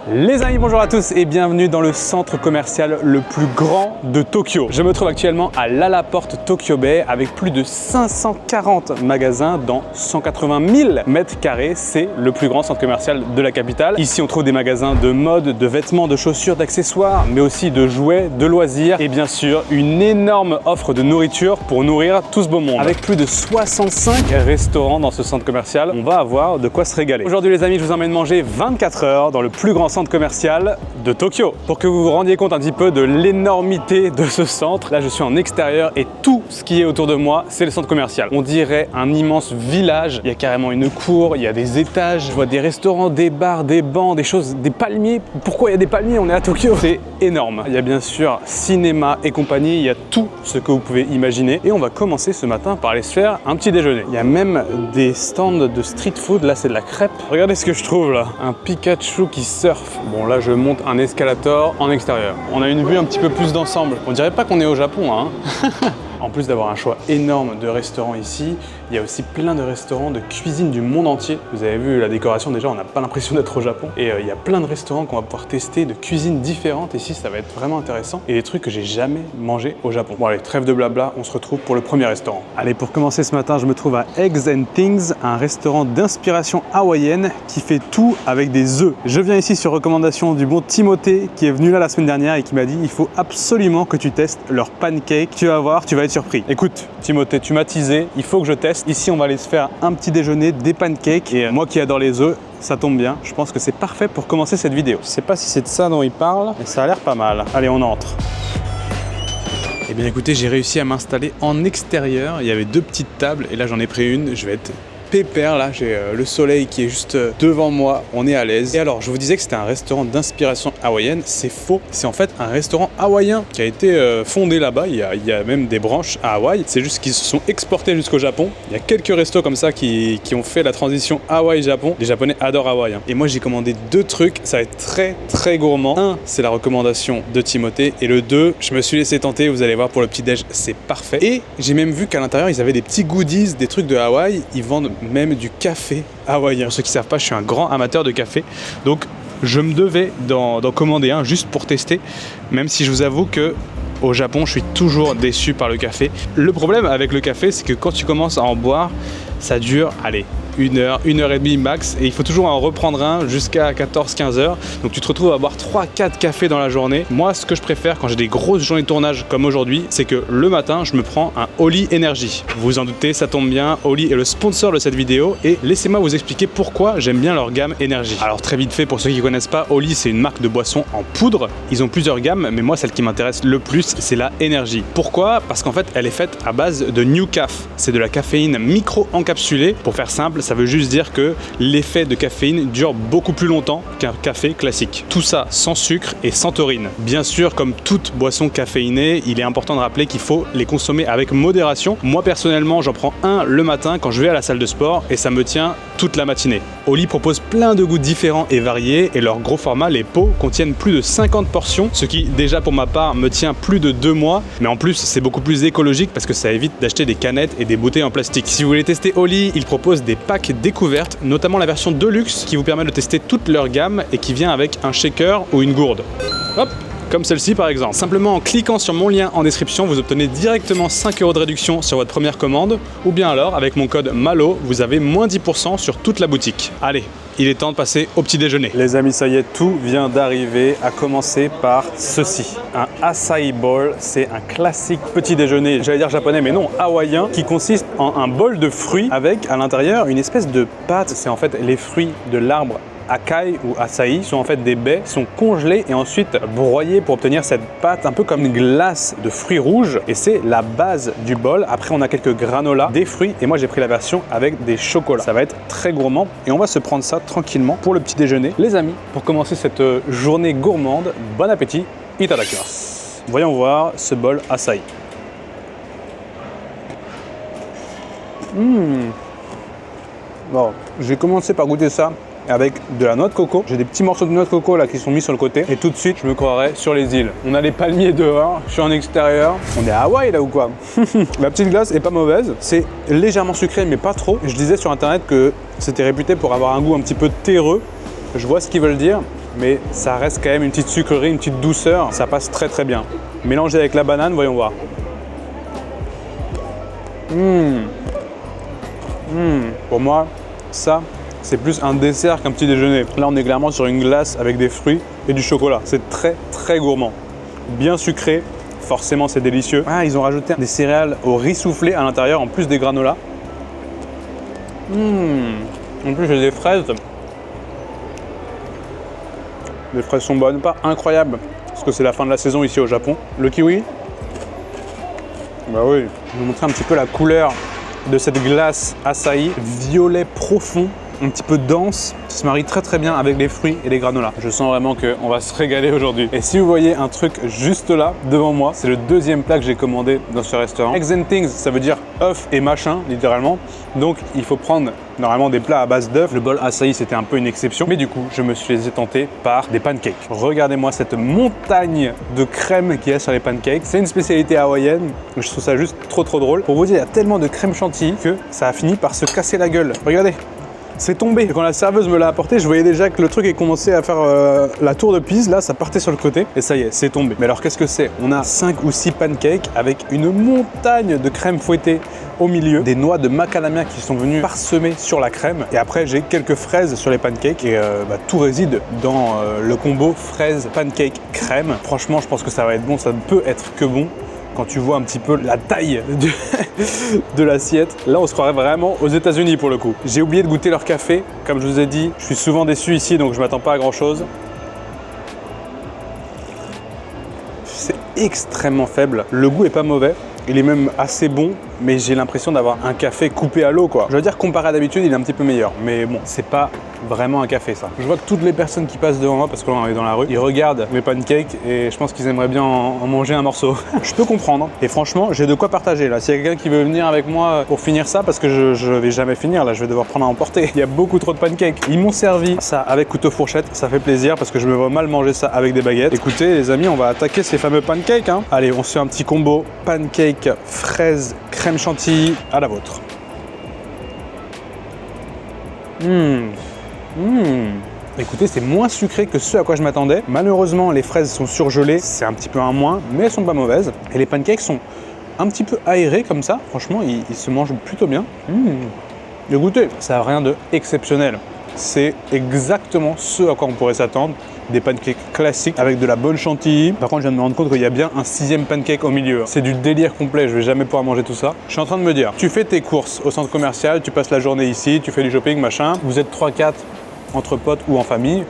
Les amis, bonjour à tous et bienvenue dans le centre commercial le plus grand de Tokyo. Je me trouve actuellement à LaLaport Tokyo Bay avec plus de 540 magasins dans 180 000 mètres carrés. C'est le plus grand centre commercial de la capitale. Ici, on trouve des magasins de mode, de vêtements, de chaussures, d'accessoires, mais aussi de jouets, de loisirs et bien sûr une énorme offre de nourriture pour nourrir tout ce beau monde. Avec plus de 65 restaurants dans ce centre commercial, on va avoir de quoi se régaler. Aujourd'hui les amis, je vous emmène manger 24 heures dans le plus grand centre commercial de Tokyo. Pour que vous vous rendiez compte un petit peu de l'énormité de ce centre, là je suis en extérieur et tout ce qui est autour de moi, c'est le centre commercial. On dirait un immense village, il y a carrément une cour, il y a des étages, je vois des restaurants, des bars, des bancs, des choses, des palmiers. Pourquoi il y a des palmiers? On est à Tokyo. C'est énorme. Il y a bien sûr cinéma et compagnie, il y a tout ce que vous pouvez imaginer. Et on va commencer ce matin par aller se faire un petit déjeuner. Il y a même des stands de street food, là c'est de la crêpe. Regardez ce que je trouve là, un Pikachu qui surfe. Bon là je monte un escalator en extérieur. On a une vue un petit peu plus d'ensemble. On dirait pas qu'on est au Japon hein. En plus d'avoir un choix énorme de restaurants ici, il y a aussi plein de restaurants de cuisine du monde entier. Vous avez vu la décoration déjà, on n'a pas l'impression d'être au Japon. Et il y a plein de restaurants qu'on va pouvoir tester de cuisine différentes. Ici, ça va être vraiment intéressant. Et des trucs que j'ai jamais mangé au Japon. Bon allez, trêve de blabla, on se retrouve pour le premier restaurant. Allez, pour commencer ce matin, je me trouve à Eggs and Things, un restaurant d'inspiration hawaïenne qui fait tout avec des œufs. Je viens ici sur recommandation du bon Timothée qui est venu là la semaine dernière et qui m'a dit il faut absolument que tu testes leurs pancakes. Tu vas voir, tu vas être surpris. Écoute, Timothée, tu m'as teasé, il faut que je teste. Ici, on va aller se faire un petit déjeuner, des pancakes. Et moi qui adore les œufs, ça tombe bien. Je pense que c'est parfait pour commencer cette vidéo. Je sais pas si c'est de ça dont il parle, mais ça a l'air pas mal. Allez, on entre. Eh bien écoutez, j'ai réussi à m'installer en extérieur. Il y avait deux petites tables et là j'en ai pris une. Je vais être pépère, là j'ai le soleil qui est juste devant moi, on est à l'aise. Et alors je vous disais que c'était un restaurant d'inspiration hawaïenne, c'est faux, c'est en fait un restaurant hawaïen qui a été fondé là-bas, il y a même des branches à Hawaï, c'est juste qu'ils se sont exportés jusqu'au Japon. Il y a quelques restos comme ça qui ont fait la transition Hawaï-Japon, les Japonais adorent Hawaï. Et moi j'ai commandé deux trucs, ça va être très très gourmand. Un, c'est la recommandation de Timothée et le deux, je me suis laissé tenter, vous allez voir pour le petit-déj, c'est parfait. Et j'ai même vu qu'à l'intérieur ils avaient des petits goodies, des trucs de Hawaï, ils vendent même du café hawaïen. Pour ceux qui ne savent pas, je suis un grand amateur de café, donc je me devais d'en commander un juste pour tester, même si je vous avoue que au Japon, je suis toujours déçu par le café. Le problème avec le café, c'est que quand tu commences à en boire, ça dure, allez, 1 heure, 1 heure et demie max, et il faut toujours en reprendre un jusqu'à 14-15 heures. Donc tu te retrouves à boire 3-4 cafés dans la journée. Moi, ce que je préfère quand j'ai des grosses journées de tournage comme aujourd'hui, c'est que le matin, je me prends un Oli Energy. Vous vous en doutez, ça tombe bien, Oli est le sponsor de cette vidéo, et laissez-moi vous expliquer pourquoi j'aime bien leur gamme Energy. Alors très vite fait, pour ceux qui ne connaissent pas, Oli c'est une marque de boisson en poudre. Ils ont plusieurs gammes, mais moi celle qui m'intéresse le plus, c'est la Energy. Pourquoi? Parce qu'en fait, elle est faite à base de New Caf. C'est de la caféine micro-encapsulée. Pour faire simple, ça veut juste dire que l'effet de caféine dure beaucoup plus longtemps qu'un café classique. Tout ça sans sucre et sans taurine. Bien sûr, comme toute boisson caféinée, il est important de rappeler qu'il faut les consommer avec modération. Moi personnellement, j'en prends un le matin quand je vais à la salle de sport et ça me tient toute la matinée. Oli propose plein de goûts différents et variés et leur gros format, les pots, contiennent plus de 50 portions, ce qui déjà pour ma part me tient plus de 2 mois, mais en plus c'est beaucoup plus écologique parce que ça évite d'acheter des canettes et des bouteilles en plastique. Si vous voulez tester Oli, il propose des packs découvertes, notamment la version Deluxe qui vous permet de tester toute leur gamme et qui vient avec un shaker ou une gourde. Hop, comme celle-ci par exemple. Simplement en cliquant sur mon lien en description, vous obtenez directement 5 € de réduction sur votre première commande, ou bien alors avec mon code MALO, vous avez moins 10% sur toute la boutique. Allez, il est temps de passer au petit déjeuner. Les amis, ça y est, tout vient d'arriver, à commencer par ceci. Un acai bowl, c'est un classique petit déjeuner, j'allais dire japonais, mais non, hawaïen, qui consiste en un bol de fruits avec à l'intérieur une espèce de pâte. C'est en fait les fruits de l'arbre acai ou açaï, sont en fait des baies, sont congelées et ensuite broyées pour obtenir cette pâte un peu comme une glace de fruits rouges, et c'est la base du bol. Après on a quelques granolas, des fruits, et moi j'ai pris la version avec des chocolats. Ça va être très gourmand et on va se prendre ça tranquillement pour le petit déjeuner. Les amis, pour commencer cette journée gourmande, bon appétit, itadakimasu. Voyons voir ce bol açaï. Bon, je vais commencer par goûter ça avec de la noix de coco. J'ai des petits morceaux de noix de coco là qui sont mis sur le côté et tout de suite je me croirais sur les îles. On a les palmiers dehors, je suis en extérieur. On est à Hawaï là ou quoi? La petite glace est pas mauvaise, c'est légèrement sucré mais pas trop. Je disais sur internet que c'était réputé pour avoir un goût un petit peu terreux. Je vois ce qu'ils veulent dire. mais ça reste quand même une petite sucrerie, une petite douceur. Ça passe très très bien. Mélangé avec la banane, voyons voir. Pour moi, ça, c'est plus un dessert qu'un petit déjeuner. Là, on est clairement sur une glace avec des fruits et du chocolat. C'est très très gourmand. Bien sucré, forcément c'est délicieux. Ah, ils ont rajouté des céréales au riz soufflé à l'intérieur, en plus des granolas. En plus, j'ai des fraises. Les fraises sont bonnes, pas incroyables, parce que c'est la fin de la saison ici au Japon. Le kiwi, bah oui, je vais vous montrer un petit peu la couleur de cette glace açaï, violet profond, un petit peu dense, qui se marie très très bien avec les fruits et les granolas. Je sens vraiment qu'on va se régaler aujourd'hui. Et si vous voyez un truc juste là, devant moi, c'est le deuxième plat que j'ai commandé dans ce restaurant. Eggs and things, ça veut dire œufs et machin, littéralement. Donc il faut prendre normalement des plats à base d'œufs. Le bol açaï, c'était un peu une exception. Mais du coup, je me suis laissé tenter par des pancakes. Regardez-moi cette montagne de crème qu'il y a sur les pancakes. C'est une spécialité hawaïenne. Je trouve ça juste trop drôle. Pour vous dire, il y a tellement de crème chantilly que ça a fini par se casser la gueule. Regardez. C'est tombé. Et quand la serveuse me l'a apporté, je voyais déjà que le truc est commencé à faire la tour de Pise. Là, ça partait sur le côté et ça y est, c'est tombé. Mais alors, qu'est-ce que c'est? On a 5 ou 6 pancakes avec une montagne de crème fouettée au milieu, des noix de macadamia qui sont venues parsemer sur la crème. Et après, j'ai quelques fraises sur les pancakes et tout réside dans le combo fraise, pancake, crème. Franchement, je pense que ça va être bon. Ça ne peut être que bon. Quand tu vois un petit peu la taille de l'assiette, là on se croirait vraiment aux États-Unis pour le coup. J'ai oublié de goûter leur café, comme je vous ai dit, je suis souvent déçu ici donc je m'attends pas à grand chose. C'est extrêmement faible, le goût est pas mauvais, il est même assez bon, mais j'ai l'impression d'avoir un café coupé à l'eau quoi. Je veux dire comparé à d'habitude, il est un petit peu meilleur, mais bon, c'est pas vraiment un café ça. Je vois que toutes les personnes qui passent devant moi, parce que là on est dans la rue, ils regardent mes pancakes et je pense qu'ils aimeraient bien en manger un morceau. Je peux comprendre et franchement j'ai de quoi partager là. S'il y a quelqu'un qui veut venir avec moi pour finir ça, parce que je vais jamais finir là, je vais devoir prendre à emporter. Il y a beaucoup trop de pancakes. Ils m'ont servi ça avec couteau fourchette, ça fait plaisir parce que je me vois mal manger ça avec des baguettes. Écoutez les amis, on va attaquer ces fameux pancakes hein. Allez, on se fait un petit combo pancake, fraise, crème chantilly, à la vôtre. Écoutez, c'est moins sucré que ce à quoi je m'attendais. Malheureusement, les fraises sont surgelées, c'est un petit peu un moins, mais elles sont pas mauvaises. Et les pancakes sont un petit peu aérés comme ça. Franchement, ils se mangent plutôt bien. Écoutez, ça n'a rien de exceptionnel. C'est exactement ce à quoi on pourrait s'attendre. Des pancakes classiques avec de la bonne chantilly. Par contre, je viens de me rendre compte qu'il y a bien un 6e pancake au milieu. C'est du délire complet, je vais jamais pouvoir manger tout ça. Je suis en train de me dire, tu fais tes courses au centre commercial, tu passes la journée ici, tu fais du shopping, machin. Vous êtes 3-4 entre potes ou en famille.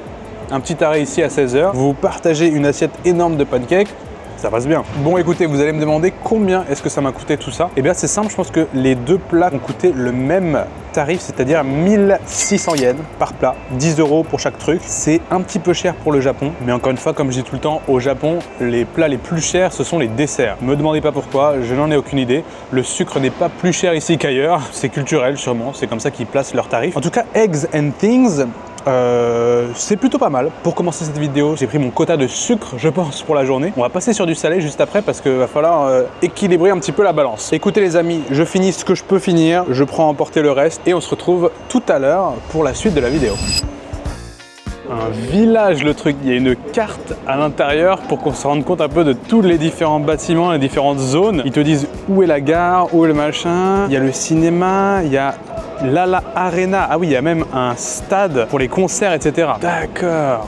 Un petit arrêt ici à 16h. Vous partagez une assiette énorme de pancakes. Ça passe bien. Bon, écoutez, vous allez me demander combien est-ce que ça m'a coûté tout ça. Eh bien, c'est simple, je pense que les deux plats ont coûté le même tarif, c'est-à-dire 1600 yens par plat, 10 € pour chaque truc. C'est un petit peu cher pour le Japon, mais encore une fois, comme je dis tout le temps, au Japon, les plats les plus chers, ce sont les desserts. Me demandez pas pourquoi, je n'en ai aucune idée. Le sucre n'est pas plus cher ici qu'ailleurs. C'est culturel sûrement, c'est comme ça qu'ils placent leurs tarifs. En tout cas, Eggs and Things, c'est plutôt pas mal. Pour commencer cette vidéo, j'ai pris mon quota de sucre, je pense, pour la journée. On va passer sur du salé juste après parce qu'il va falloir équilibrer un petit peu la balance. Écoutez les amis, je finis ce que je peux finir, je prends à emporter le reste et on se retrouve tout à l'heure pour la suite de la vidéo. Un village le truc, il y a une carte à l'intérieur pour qu'on se rende compte un peu de tous les différents bâtiments, les différentes zones. Ils te disent où est la gare, où est le machin, il y a le cinéma, il y a Lala Arena, ah oui, il y a même un stade pour les concerts, etc. D'accord.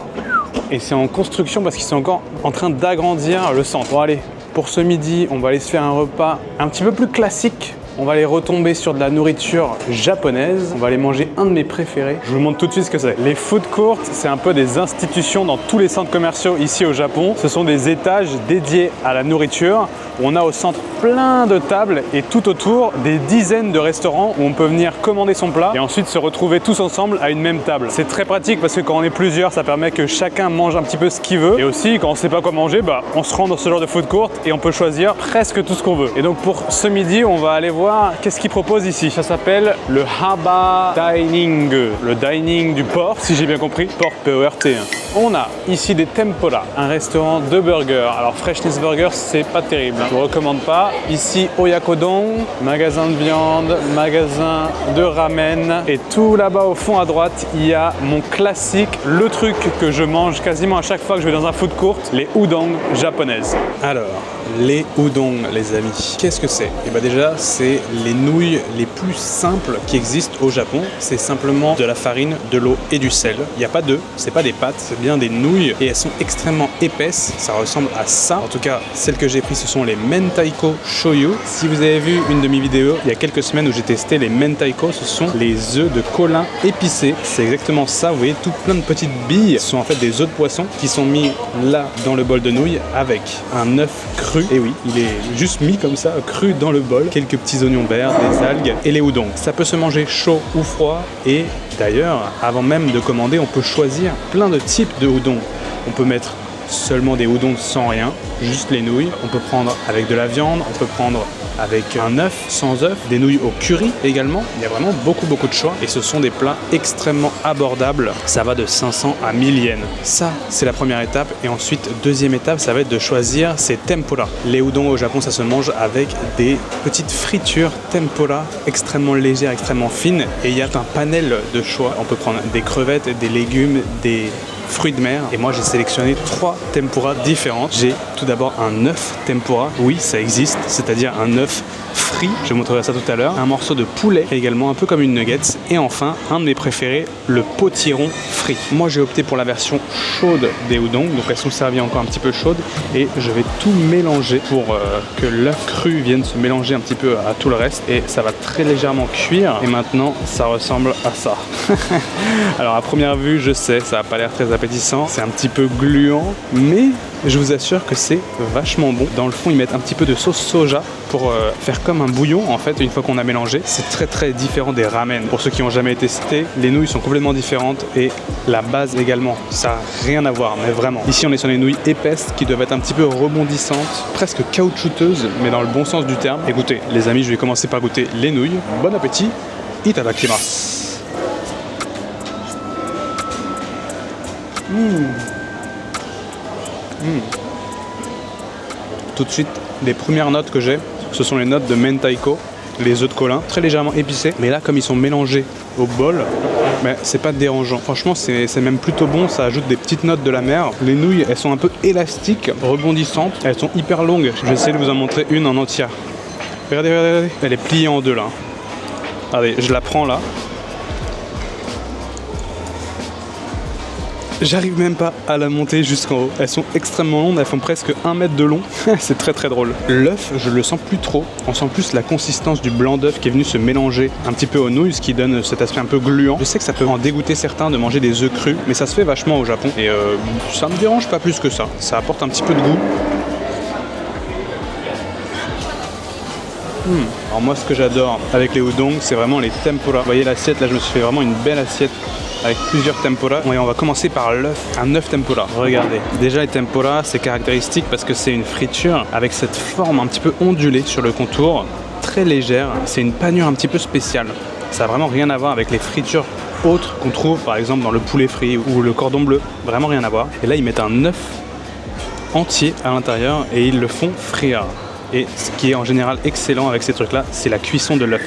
Et c'est en construction parce qu'ils sont encore en train d'agrandir le centre. Bon allez, pour ce midi, on va aller se faire un repas un petit peu plus classique. On va aller retomber sur de la nourriture japonaise. On va aller manger un de mes préférés. Je vous montre tout de suite ce que c'est. Les food courts, c'est un peu des institutions dans tous les centres commerciaux ici au Japon. Ce sont des étages dédiés à la nourriture. On a au centre plein de tables et tout autour des dizaines de restaurants où on peut venir commander son plat et ensuite se retrouver tous ensemble à une même table. C'est très pratique parce que quand on est plusieurs, ça permet que chacun mange un petit peu ce qu'il veut. Et aussi, quand on ne sait pas quoi manger, on se rend dans ce genre de food court et on peut choisir presque tout ce qu'on veut. Et donc pour ce midi, on va aller voir voir qu'est-ce qu'ils proposent ici. Ça s'appelle le Haba Dining, le dining du port, si j'ai bien compris. Port P-O-R-T. On a ici des tempura, un restaurant de burgers. Alors Freshness Burger, c'est pas terrible, je vous recommande pas. Ici Oyakodon, magasin de viande, magasin de ramen. Et tout là-bas au fond à droite, il y a mon classique, le truc que je mange quasiment à chaque fois que je vais dans un food court, les udon japonaises. Alors, les udon, les amis, qu'est-ce que c'est? Et bien déjà, c'est les nouilles les plus simples qui existent au Japon. C'est simplement de la farine, de l'eau et du sel. Il n'y a pas d'œufs, c'est pas des pâtes, c'est bien des nouilles et elles sont extrêmement épaisses. Ça ressemble à ça. En tout cas, celles que j'ai prises, ce sont les Mentaiko Shoyu. Si vous avez vu une de mes vidéos il y a quelques semaines où j'ai testé les Mentaiko, ce sont les œufs de colin épicés. C'est exactement ça. Vous voyez, tout plein de petites billes. Ce sont en fait des œufs de poisson qui sont mis là dans le bol de nouilles avec un œuf cru. Et oui, il est juste mis comme ça, cru dans le bol. Quelques petits oignons verts, des algues et les udon. Ça peut se manger chaud ou froid. Et d'ailleurs, avant même de commander, on peut choisir plein de types de udon. On peut mettre seulement des udon sans rien, juste les nouilles. On peut prendre avec de la viande, on peut prendre avec un œuf, sans œuf, des nouilles au curry également. Il y a vraiment beaucoup de choix et ce sont des plats extrêmement abordables. Ça va de 500 à 1000 yens. Ça, c'est la première étape et ensuite, deuxième étape, ça va être de choisir ces tempura. Les udon au Japon, ça se mange avec des petites fritures tempura extrêmement légères, extrêmement fines et il y a un panel de choix. On peut prendre des crevettes, des légumes, des fruits de mer et moi j'ai sélectionné 3 tempura différentes. J'ai tout d'abord un œuf tempura, oui ça existe, c'est-à-dire un œuf frit, je vous montrerai ça tout à l'heure, un morceau de poulet également un peu comme une nuggets et enfin un de mes préférés, le potiron frit. Moi j'ai opté pour la version chaude des udon, donc elles sont servies encore un petit peu chaudes et je vais tout mélanger pour que l'œuf cru vienne se mélanger un petit peu à tout le reste et ça va très légèrement cuire et maintenant ça ressemble à ça. Alors à première vue je sais, ça n'a pas l'air très appétissant, c'est un petit peu gluant mais je vous assure que c'est vachement bon. Dans le fond, ils mettent un petit peu de sauce soja pour faire comme un bouillon en fait une fois qu'on a mélangé. C'est très différent des ramen. Pour ceux qui n'ont jamais testé, les nouilles sont complètement différentes et la base également. Ça n'a rien à voir, mais vraiment. Ici, on est sur des nouilles épaisses qui doivent être un petit peu rebondissantes, presque caoutchouteuses, mais dans le bon sens du terme. Écoutez, les amis, je vais commencer par goûter les nouilles. Bon appétit, itadakimasu. Tout de suite, les premières notes que j'ai, ce sont les notes de Mentaiko, les œufs de colin, très légèrement épicés. Mais là, comme ils sont mélangés au bol, c'est pas dérangeant. Franchement, c'est même plutôt bon, ça ajoute des petites notes de la mer. Les nouilles, elles sont un peu élastiques, rebondissantes, elles sont hyper longues. Je vais essayer de vous en montrer une en entière. Regardez, elle est pliée en deux là. Regardez, je la prends là. J'arrive même pas à la monter jusqu'en haut. Elles sont extrêmement longues, elles font presque 1 mètre de long. C'est très drôle. L'œuf, je le sens plus trop. On sent plus la consistance du blanc d'œuf qui est venu se mélanger un petit peu aux nouilles, ce qui donne cet aspect un peu gluant. Je sais que ça peut en dégoûter certains de manger des œufs crus, mais ça se fait vachement au Japon. Et ça me dérange pas plus que ça. Ça apporte un petit peu de goût. Alors moi, ce que j'adore avec les udon, c'est vraiment les tempura. Vous voyez l'assiette, là je me suis fait vraiment une belle assiette avec plusieurs tempura. Et on va commencer par l'œuf, un œuf tempura. Regardez, déjà les tempura, c'est caractéristique parce que c'est une friture avec cette forme un petit peu ondulée sur le contour, très légère. C'est une panure un petit peu spéciale. Ça n'a vraiment rien à voir avec les fritures autres qu'on trouve par exemple dans le poulet frit ou le cordon bleu. Vraiment rien à voir. Et là, ils mettent un œuf entier à l'intérieur et ils le font frire. Et ce qui est en général excellent avec ces trucs-là, c'est la cuisson de l'œuf.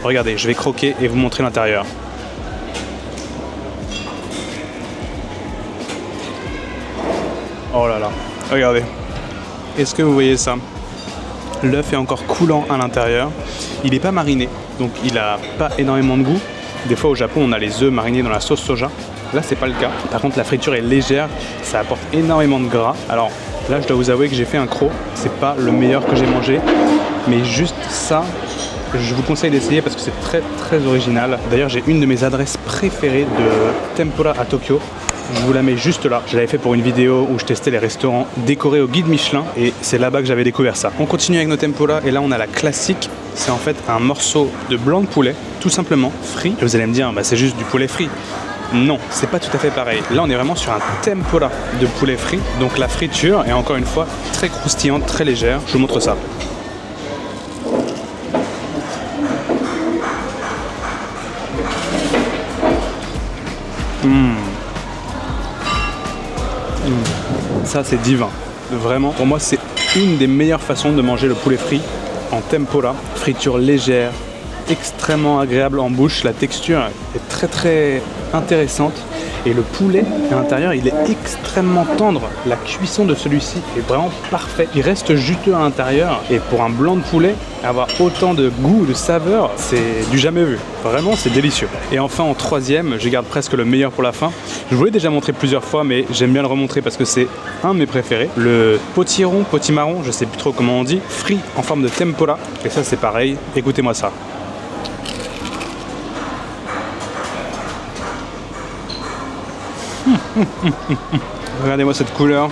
Regardez, je vais croquer et vous montrer l'intérieur. Oh là là, regardez. Est-ce que vous voyez ça? L'œuf est encore coulant à l'intérieur. Il n'est pas mariné, donc il n'a pas énormément de goût. Des fois au Japon, on a les œufs marinés dans la sauce soja. Là, c'est pas le cas. Par contre, la friture est légère, ça apporte énormément de gras. Alors là, je dois vous avouer que j'ai fait un croc. C'est pas le meilleur que j'ai mangé, mais juste ça, je vous conseille d'essayer parce que c'est très original. D'ailleurs, j'ai une de mes adresses préférées de tempura à Tokyo. Je vous la mets juste là. Je l'avais fait pour une vidéo où je testais les restaurants décorés au guide Michelin et c'est là-bas que j'avais découvert ça. On continue avec nos tempura et là on a la classique. C'est en fait un morceau de blanc de poulet, tout simplement frit. Et vous allez me dire, c'est juste du poulet frit. Non, c'est pas tout à fait pareil. Là, on est vraiment sur un tempura de poulet frit. Donc la friture est encore une fois très croustillante, très légère. Je vous montre ça. Ça c'est divin, vraiment. Pour moi c'est une des meilleures façons de manger le poulet frit en tempura. Friture légère, extrêmement agréable en bouche, la texture est très intéressante. Et le poulet à l'intérieur, il est extrêmement tendre. La cuisson de celui-ci est vraiment parfaite. Il reste juteux à l'intérieur. Et pour un blanc de poulet, avoir autant de goût, de saveur, c'est du jamais vu. Vraiment, c'est délicieux. Et enfin, en troisième, je garde presque le meilleur pour la fin. Je vous l'ai déjà montré plusieurs fois, mais j'aime bien le remontrer parce que c'est un de mes préférés. Le potimarron, je sais plus trop comment on dit, frit en forme de tempura. Et ça, c'est pareil. Écoutez-moi ça. Regardez-moi cette couleur.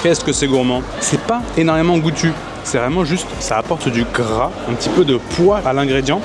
Qu'est-ce que c'est gourmand. C'est pas énormément goûtu. C'est vraiment juste, ça apporte du gras, un petit peu de poids à l'ingrédient.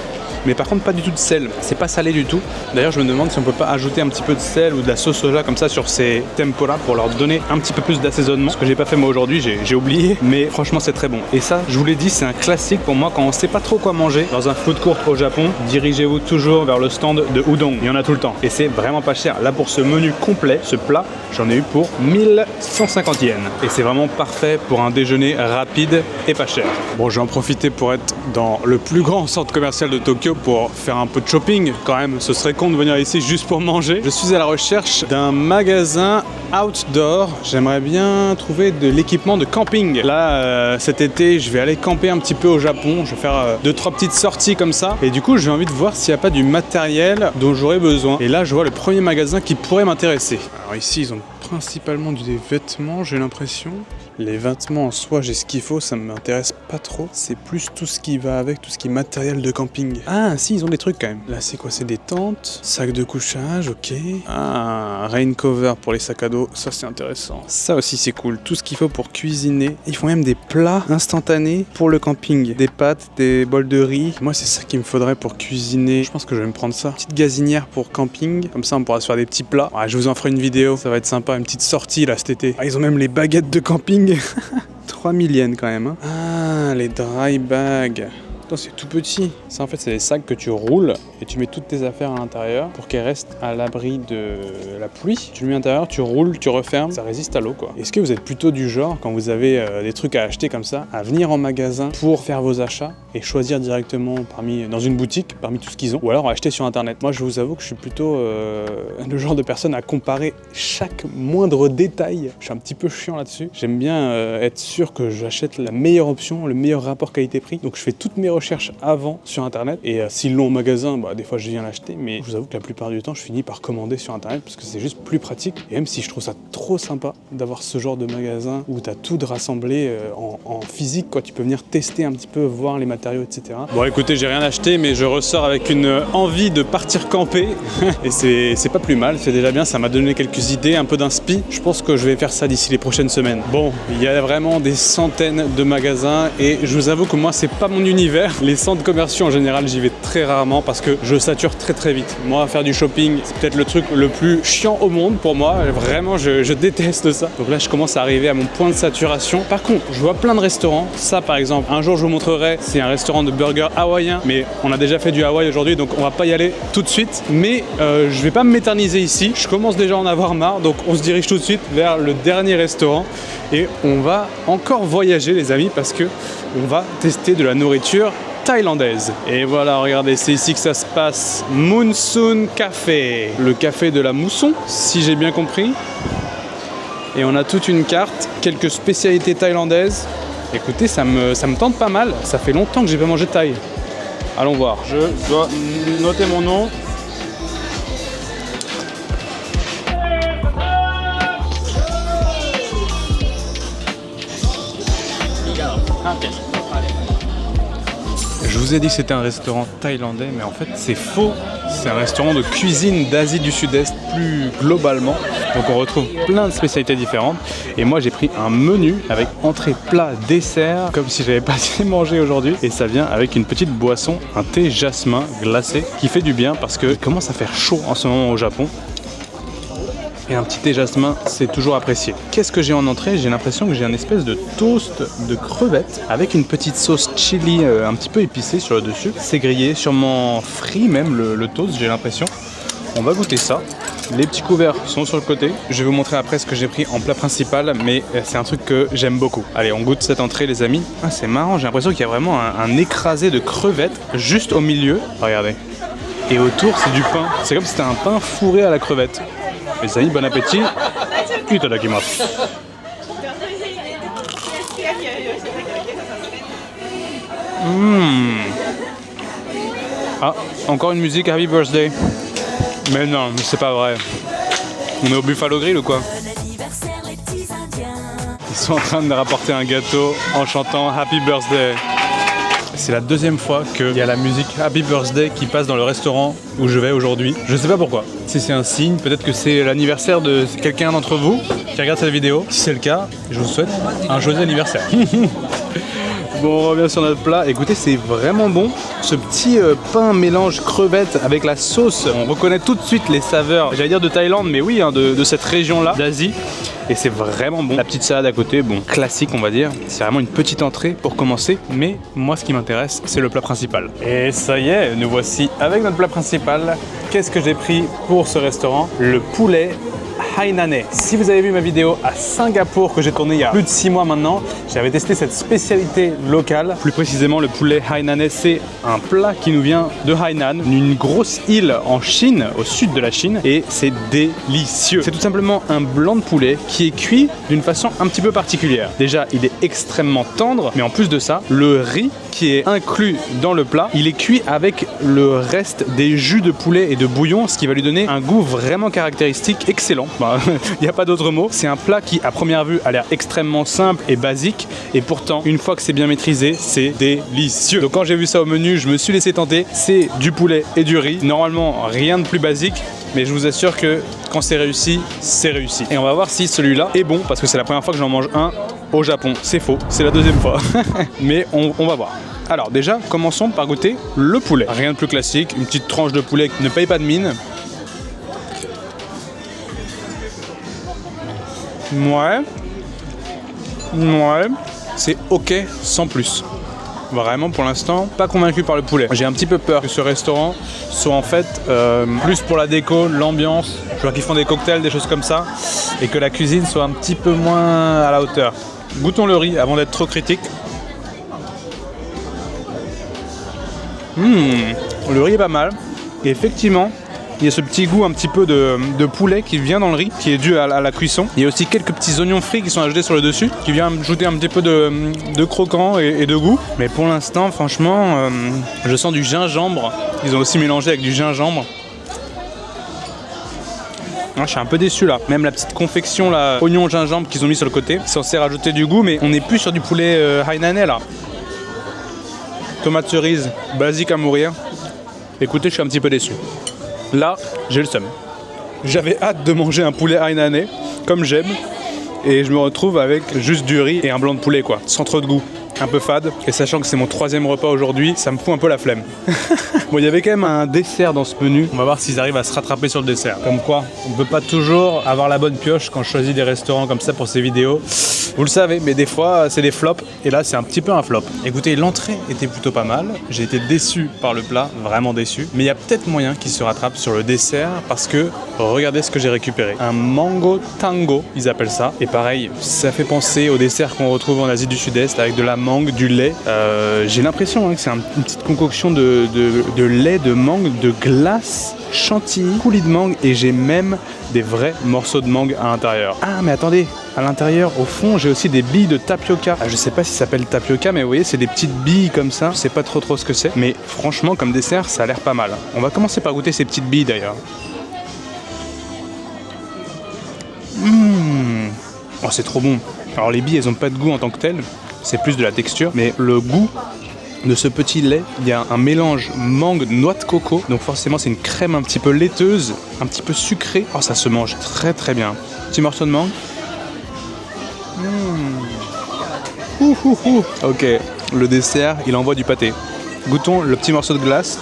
Mais par contre pas du tout de sel, c'est pas salé du tout. D'ailleurs je me demande si on peut pas ajouter un petit peu de sel ou de la sauce soja comme ça sur ces tempura pour leur donner un petit peu plus d'assaisonnement. Ce que j'ai pas fait moi aujourd'hui, j'ai oublié, mais franchement c'est très bon. Et ça, je vous l'ai dit, c'est un classique pour moi quand on sait pas trop quoi manger. Dans un food court au Japon, dirigez-vous toujours vers le stand de udon, il y en a tout le temps. Et c'est vraiment pas cher. Là pour ce menu complet, ce plat, j'en ai eu pour 1150 yens. Et c'est vraiment parfait pour un déjeuner rapide et pas cher. Bon, je vais en profiter pour être dans le plus grand centre commercial de Tokyo pour faire un peu de shopping quand même. Ce serait con de venir ici juste pour manger. Je suis à la recherche d'un magasin outdoor. J'aimerais bien trouver de l'équipement de camping. Là, cet été, je vais aller camper un petit peu au Japon. Je vais faire 2-3 petites sorties comme ça. Et du coup, j'ai envie de voir s'il n'y a pas du matériel dont j'aurais besoin. Et là, je vois le premier magasin qui pourrait m'intéresser. Alors ici, ils ont principalement des vêtements, j'ai l'impression. Les vêtements en soi, j'ai ce qu'il faut, ça m'intéresse pas trop. C'est plus tout ce qui va avec, tout ce qui est matériel de camping. Ah, si, ils ont des trucs quand même. Là, c'est quoi? C'est des tentes, sacs de couchage, ok. Ah, un rain cover pour les sacs à dos, ça c'est intéressant. Ça aussi c'est cool, tout ce qu'il faut pour cuisiner. Ils font même des plats instantanés pour le camping. Des pâtes, des bols de riz. Moi, c'est ça qu'il me faudrait pour cuisiner. Je pense que je vais me prendre ça. Petite gazinière pour camping, comme ça on pourra se faire des petits plats. Ouais, je vous en ferai une vidéo, ça va être sympa, une petite sortie là cet été. Ah, ils ont même les baguettes de camping. 3000 yens quand même. Hein. Ah, les dry bags. C'est tout petit. Ça en fait c'est des sacs que tu roules et tu mets toutes tes affaires à l'intérieur pour qu'elles restent à l'abri de la pluie. Tu le mets à l'intérieur, tu roules, tu refermes, ça résiste à l'eau quoi. Est-ce que vous êtes plutôt du genre quand vous avez des trucs à acheter comme ça, à venir en magasin pour faire vos achats et choisir directement dans une boutique parmi tout ce qu'ils ont, ou alors acheter sur internet? Moi je vous avoue que je suis plutôt le genre de personne à comparer chaque moindre détail. Je suis un petit peu chiant là-dessus. J'aime bien être sûr que j'achète la meilleure option, le meilleur rapport qualité-prix. Donc je fais toutes mes recherches avant sur internet et s'ils l'ont au magasin, des fois je viens l'acheter, mais je vous avoue que la plupart du temps je finis par commander sur internet parce que c'est juste plus pratique. Et même si je trouve ça trop sympa d'avoir ce genre de magasin où tu as tout de rassemblé en physique quoi, tu peux venir tester un petit peu, voir les matériaux, etc. Bon écoutez, j'ai rien acheté mais je ressors avec une envie de partir camper et c'est pas plus mal, c'est déjà bien, ça m'a donné quelques idées, un peu d'inspi. Je pense que je vais faire ça d'ici les prochaines semaines. Bon, il y a vraiment des centaines de magasins et je vous avoue que moi c'est pas mon univers. Les centres commerciaux en général, j'y vais très rarement parce que je sature très vite. Moi, faire du shopping, c'est peut-être le truc le plus chiant au monde pour moi. Vraiment, je déteste ça. Donc là, je commence à arriver à mon point de saturation. Par contre, je vois plein de restaurants. Ça, par exemple, un jour, je vous montrerai. C'est un restaurant de burgers hawaïen. Mais on a déjà fait du Hawaï aujourd'hui, donc on va pas y aller tout de suite. Mais je vais pas m'éterniser ici. Je commence déjà à en avoir marre. Donc on se dirige tout de suite vers le dernier restaurant. Et on va encore voyager, les amis, parce que on va tester de la nourriture thaïlandaise. Et voilà, regardez, c'est ici que ça se passe. Monsoon Café, le café de la mousson, si j'ai bien compris. Et on a toute une carte, quelques spécialités thaïlandaises. Écoutez, ça me tente pas mal. Ça fait longtemps que j'ai pas mangé de thaï. Allons voir. Je dois noter mon nom. Je vous ai dit que c'était un restaurant thaïlandais, mais en fait c'est faux. C'est un restaurant de cuisine d'Asie du Sud-Est plus globalement. Donc on retrouve plein de spécialités différentes. Et moi j'ai pris un menu avec entrée, plat, dessert, comme si j'avais pas assez mangé aujourd'hui. Et ça vient avec une petite boisson, un thé jasmin glacé, qui fait du bien parce qu'il commence à faire chaud en ce moment au Japon. Et un petit thé jasmin, c'est toujours apprécié. Qu'est-ce que j'ai en entrée? J'ai l'impression que j'ai un espèce de toast de crevettes avec une petite sauce chili un petit peu épicée sur le dessus. C'est grillé, sûrement frit même le toast, j'ai l'impression. On va goûter ça. Les petits couverts sont sur le côté. Je vais vous montrer après ce que j'ai pris en plat principal, mais c'est un truc que j'aime beaucoup. Allez, on goûte cette entrée, les amis. Ah, c'est marrant, j'ai l'impression qu'il y a vraiment un écrasé de crevettes juste au milieu. Regardez. Et autour, c'est du pain. C'est comme si c'était un pain fourré à la crevette. Les amis, bon appétit. Itadakimasu. Ah, encore une musique Happy Birthday. Mais non, c'est pas vrai. On est au Buffalo Grill ou quoi? Ils sont en train de me rapporter un gâteau en chantant Happy Birthday. C'est la deuxième fois qu'il y a la musique Happy Birthday qui passe dans le restaurant où je vais aujourd'hui. Je sais pas pourquoi. Si c'est un signe, peut-être que c'est l'anniversaire de quelqu'un d'entre vous qui regarde cette vidéo. Si c'est le cas, je vous souhaite un joyeux anniversaire. Bon, on revient sur notre plat. Écoutez, c'est vraiment bon. Ce petit pain mélange crevette avec la sauce. On reconnaît tout de suite les saveurs, j'allais dire de Thaïlande, mais oui, hein, de cette région-là, d'Asie. Et c'est vraiment bon. La petite salade à côté, bon, classique on va dire. C'est vraiment une petite entrée pour commencer. Mais moi, ce qui m'intéresse, c'est le plat principal. Et ça y est, nous voici avec notre plat principal. Qu'est-ce que j'ai pris pour ce restaurant? Le poulet hainanais. Si vous avez vu ma vidéo à Singapour que j'ai tournée il y a plus de 6 mois maintenant, j'avais testé cette spécialité locale. Plus précisément, le poulet hainanais, c'est un plat qui nous vient de Hainan, une grosse île en Chine, au sud de la Chine, et c'est délicieux. C'est tout simplement un blanc de poulet qui est cuit d'une façon un petit peu particulière. Déjà, il est extrêmement tendre, mais en plus de ça, le riz qui est inclus dans le plat, il est cuit avec le reste des jus de poulet et de bouillon, ce qui va lui donner un goût vraiment caractéristique, excellent. Il n'y a pas d'autre mot. C'est un plat qui, à première vue, a l'air extrêmement simple et basique. Et pourtant, une fois que c'est bien maîtrisé, c'est délicieux. Donc quand j'ai vu ça au menu, je me suis laissé tenter. C'est du poulet et du riz. Normalement, rien de plus basique. Mais je vous assure que quand c'est réussi, c'est réussi. Et on va voir si celui-là est bon, parce que c'est la première fois que j'en mange un au Japon. C'est faux, c'est la deuxième fois. Mais on va voir. Alors déjà, commençons par goûter le poulet. Rien de plus classique, une petite tranche de poulet qui ne paye pas de mine. Ouais, c'est ok sans plus. Vraiment pour l'instant, pas convaincu par le poulet. J'ai un petit peu peur que ce restaurant soit en fait plus pour la déco, l'ambiance. Je vois qu'ils font des cocktails, des choses comme ça. Et que la cuisine soit un petit peu moins à la hauteur. Goûtons le riz avant d'être trop critique. Le riz est pas mal. Et effectivement, il y a ce petit goût un petit peu de poulet qui vient dans le riz, qui est dû à la cuisson. Il y a aussi quelques petits oignons frits qui sont ajoutés sur le dessus, qui viennent ajouter un petit peu de croquant et de goût. Mais pour l'instant, franchement, je sens du gingembre. Ils ont aussi mélangé avec du gingembre. Je suis un peu déçu là. Même la petite confection là, oignon gingembre qu'ils ont mis sur le côté, c'est censé rajouter du goût, mais on n'est plus sur du poulet hainanais là. Tomate cerise, basique à mourir. Écoutez, je suis un petit peu déçu. Là, j'ai le seum. J'avais hâte de manger un poulet hainanais, comme j'aime, et je me retrouve avec juste du riz et un blanc de poulet, quoi, sans trop de goût. Un peu fade, et sachant que c'est mon 3e repas aujourd'hui, ça me fout un peu la flemme. Bon, il y avait quand même un dessert dans ce menu. On va voir s'ils arrivent à se rattraper sur le dessert. Comme quoi, on peut pas toujours avoir la bonne pioche quand je choisis des restaurants comme ça pour ces vidéos. Vous le savez, mais des fois, c'est des flops. Et là, c'est un petit peu un flop. Écoutez, l'entrée était plutôt pas mal. J'ai été déçu par le plat, vraiment déçu. Mais il y a peut-être moyen qu'ils se rattrapent sur le dessert parce que, regardez ce que j'ai récupéré. Un mango tango, ils appellent ça. Et pareil, ça fait penser au dessert qu'on retrouve en Asie du Sud-Est avec de la mangue, du lait. J'ai l'impression que c'est une petite concoction de lait, de mangue, de glace, chantilly, coulis de mangue, et j'ai même des vrais morceaux de mangue à l'intérieur. Ah mais attendez, à l'intérieur, au fond, j'ai aussi des billes de tapioca. Je sais pas si ça s'appelle tapioca, mais vous voyez, c'est des petites billes comme ça. Je sais pas trop ce que c'est, mais franchement, comme dessert, ça a l'air pas mal. On va commencer par goûter ces petites billes d'ailleurs. Oh, c'est trop bon. Alors les billes, elles ont pas de goût en tant que tel, c'est plus de la texture, mais le goût de ce petit lait, il y a un mélange mangue, noix de coco, donc forcément c'est une crème un petit peu laiteuse, un petit peu sucrée. Oh, ça se mange très très bien. Petit morceau de mangue. Ok, le dessert, il envoie du pâté. Goûtons le petit morceau de glace.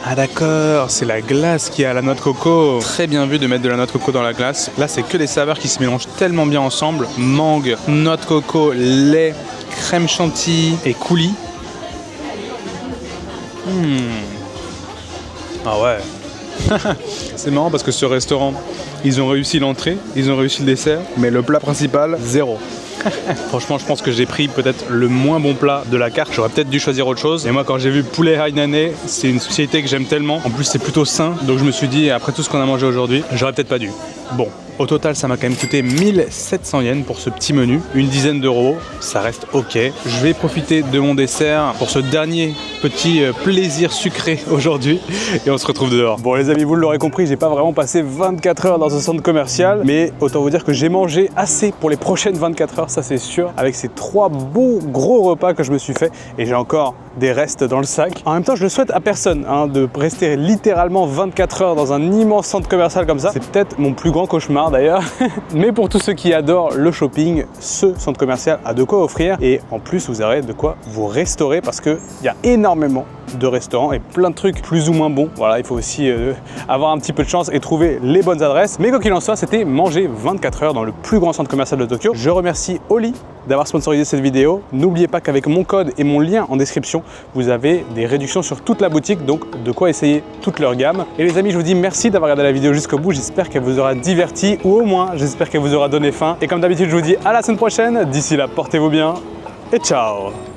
Ah d'accord, c'est la glace qui a la noix de coco. Très bien vu de mettre de la noix de coco dans la glace. Là, c'est que des saveurs qui se mélangent tellement bien ensemble. Mangue, noix de coco, lait, crème chantilly et coulis. Ah ouais. C'est marrant parce que ce restaurant, ils ont réussi l'entrée, ils ont réussi le dessert, mais le plat principal, zéro. Franchement, je pense que j'ai pris peut-être le moins bon plat de la carte. J'aurais peut-être dû choisir autre chose. Et moi, quand j'ai vu poulet hainanais, c'est une spécialité que j'aime tellement. En plus, c'est plutôt sain. Donc je me suis dit, après tout ce qu'on a mangé aujourd'hui, j'aurais peut-être pas dû. Bon, au total, ça m'a quand même coûté 1700 yens pour ce petit menu. Une dizaine d'euros, ça reste ok. Je vais profiter de mon dessert pour ce dernier petit plaisir sucré aujourd'hui. Et on se retrouve dehors. Bon les amis, vous l'aurez compris, j'ai pas vraiment passé 24 heures dans un centre commercial. Mais autant vous dire que j'ai mangé assez pour les prochaines 24 heures, ça c'est sûr. Avec ces 3 beaux gros repas que je me suis fait. Et j'ai encore des restes dans le sac. En même temps, je le souhaite à personne de rester littéralement 24 heures dans un immense centre commercial comme ça. C'est peut-être mon plus grand cauchemar d'ailleurs. Mais pour tous ceux qui adorent le shopping, ce centre commercial a de quoi offrir. Et en plus, vous aurez de quoi vous restaurer parce qu'il y a énormément de restaurants et plein de trucs plus ou moins bons. Voilà, il faut aussi avoir un petit peu de chance et trouver les bonnes adresses. Mais quoi qu'il en soit, c'était manger 24 heures dans le plus grand centre commercial de Tokyo. Je remercie Oli d'avoir sponsorisé cette vidéo. N'oubliez pas qu'avec mon code et mon lien en description, vous avez des réductions sur toute la boutique, donc de quoi essayer toute leur gamme. Et les amis, je vous dis merci d'avoir regardé la vidéo jusqu'au bout. J'espère qu'elle vous aura diverti ou au moins, j'espère qu'elle vous aura donné faim. Et comme d'habitude, je vous dis à la semaine prochaine. D'ici là, portez-vous bien et ciao!